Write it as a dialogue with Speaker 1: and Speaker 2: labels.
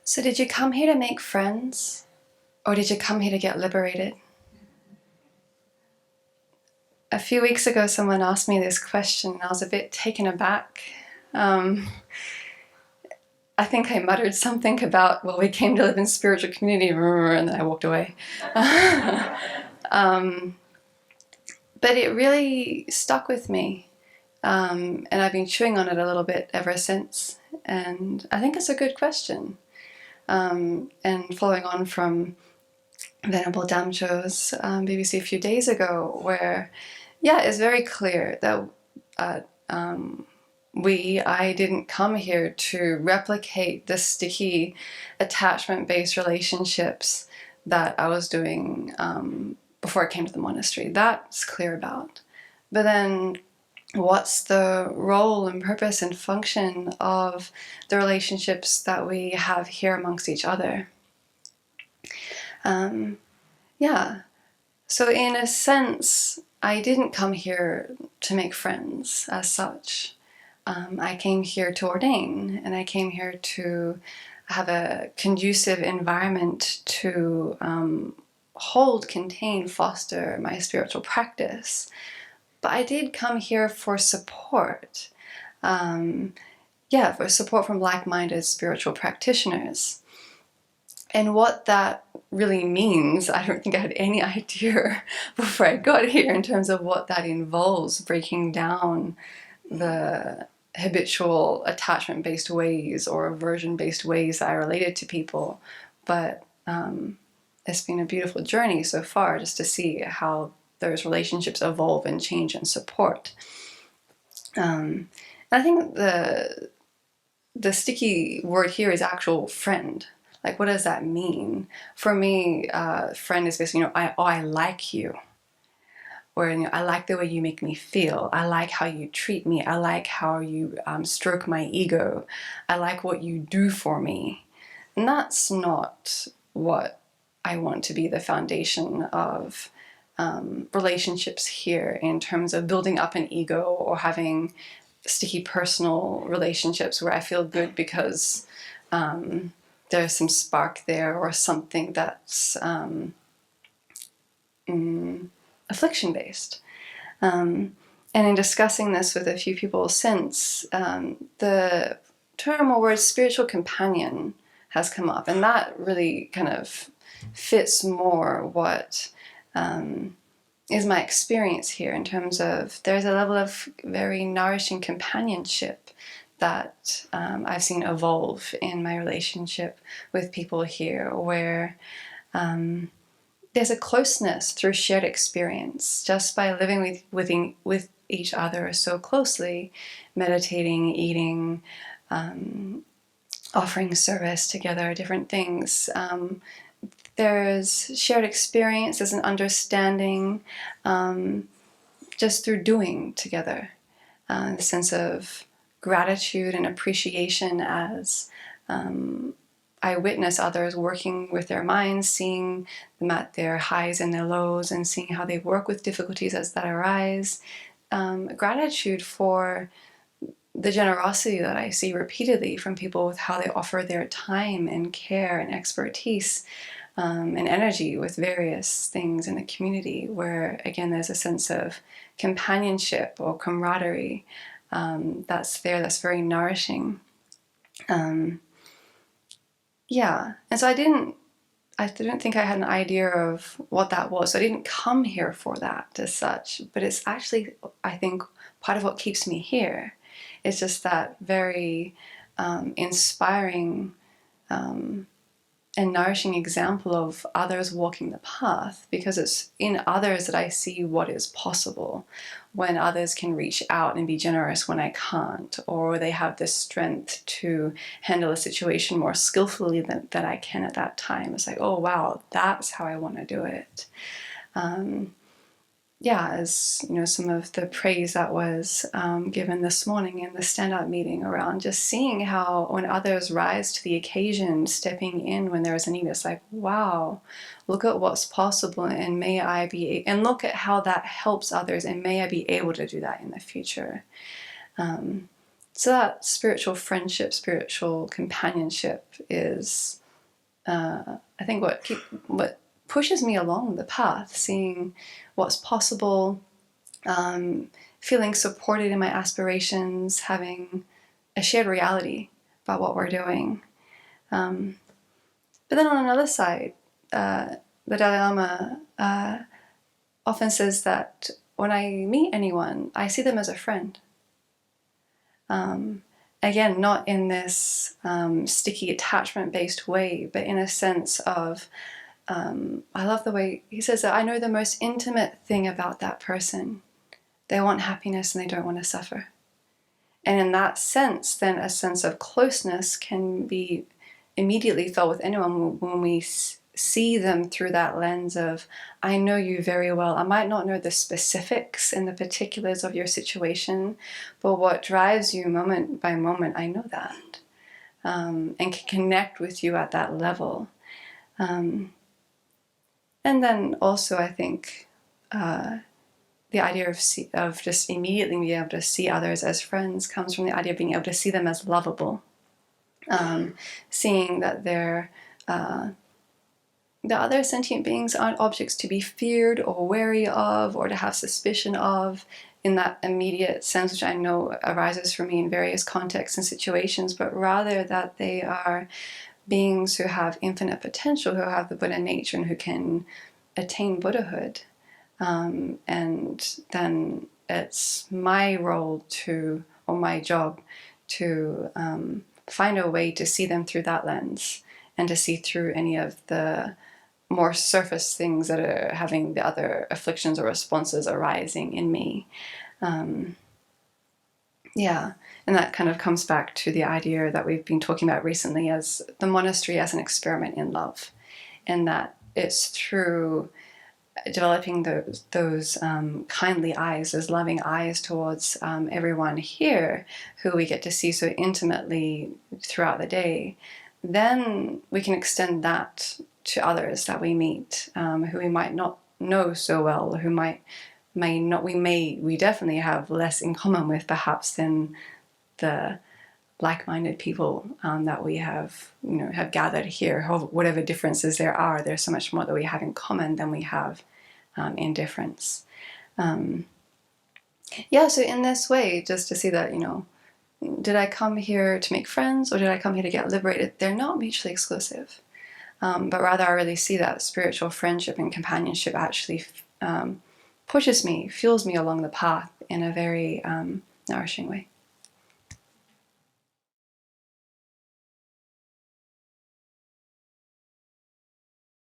Speaker 1: So did you come here to make friends? Or did you come here to get liberated? A few weeks ago, someone asked me this question, and I was a bit taken aback. I think I muttered something about, well, we came to live in spiritual community, and then I walked away. But it really stuck with me. And I've been chewing on it a little bit ever since. And I think it's a good question. And following on from Venerable Damcho's BBC a few days ago, where, yeah, it's very clear that I didn't come here to replicate the sticky attachment-based relationships that I was doing before I came to the monastery. That's clear about. But then what's the role and purpose and function of the relationships that we have here amongst each other? Yeah. So in a sense, I didn't come here to make friends as such. I came here to ordain, and I came here to have a conducive environment to hold, contain, foster my spiritual practice. But I did come here for support. For support from like-minded spiritual practitioners. And what that really means, I don't think I had any idea before I got here in terms of what that involves, breaking down the habitual attachment-based ways or aversion-based ways that I related to people. But it's been a beautiful journey so far, just to see how those relationships evolve and change and support. I think the sticky word here is actual friend. Like, what does that mean? For me, friend is basically, I like you. Or, I like the way you make me feel. I like how you treat me. I like how you stroke my ego. I like what you do for me. And that's not what I want to be the foundation of relationships here, in terms of building up an ego or having sticky personal relationships where I feel good because there's some spark there, or something that's affliction-based. And in discussing this with a few people since, the term or word spiritual companion has come up, and that really kind of fits more what is my experience here, in terms of there's a level of very nourishing companionship that I've seen evolve in my relationship with people here, where there's a closeness through shared experience, just by living with each other so closely, meditating, eating, offering service together, different things. There's shared experience, there's an understanding, just through doing together. The sense of gratitude and appreciation as I witness others working with their minds, seeing them at their highs and their lows, and seeing how they work with difficulties as that arise. Gratitude for the generosity that I see repeatedly from people, with how they offer their time and care and expertise and energy with various things in the community, where again there's a sense of companionship or camaraderie that's there, that's very nourishing. And so I didn't think I had an idea of what that was. So I didn't come here for that as such, but it's actually, I think, part of what keeps me here. It's just that very inspiring and nourishing example of others walking the path, because it's in others that I see what is possible, when others can reach out and be generous when I can't, or they have the strength to handle a situation more skillfully than I can at that time. It's like, oh wow, that's how I want to do it. As some of the praise that was given this morning in the stand-up meeting, around just seeing how when others rise to the occasion, stepping in when there's a need, it's like, wow, look at what's possible, and look at how that helps others, and may I be able to do that in the future. So that spiritual friendship, spiritual companionship is, I think, what pushes me along the path, seeing what's possible, feeling supported in my aspirations, having a shared reality about what we're doing. But then on another side, the Dalai Lama often says that when I meet anyone, I see them as a friend. Again, not in this sticky attachment-based way, but in a sense of, I love the way he says that I know the most intimate thing about that person. They want happiness and they don't want to suffer. And in that sense, then a sense of closeness can be immediately felt with anyone when we see them through that lens of, I know you very well. I might not know the specifics and the particulars of your situation, but what drives you moment by moment, I know that, and can connect with you at that level. And then also, I think, the idea of just immediately being able to see others as friends comes from the idea of being able to see them as lovable. Seeing that the other sentient beings aren't objects to be feared or wary of or to have suspicion of in that immediate sense, which I know arises for me in various contexts and situations, but rather that they are beings who have infinite potential, who have the Buddha nature, and who can attain Buddhahood. And then it's my role or my job to find a way to see them through that lens and to see through any of the more surface things that are having the other afflictions or responses arising in me. Yeah, and that kind of comes back to the idea that we've been talking about recently as the monastery as an experiment in love, and that it's through developing those kindly eyes, those loving eyes towards everyone here who we get to see so intimately throughout the day, then we can extend that to others that we meet, who we might not know so well, who we definitely have less in common with perhaps than the like-minded people that we have gathered here. Whatever differences there are, there's so much more that we have in common than we have in difference. So in this way, just to see that, did I come here to make friends or did I come here to get liberated? They're not mutually exclusive, but rather I really see that spiritual friendship and companionship actually pushes me, fuels me along the path in a very nourishing way.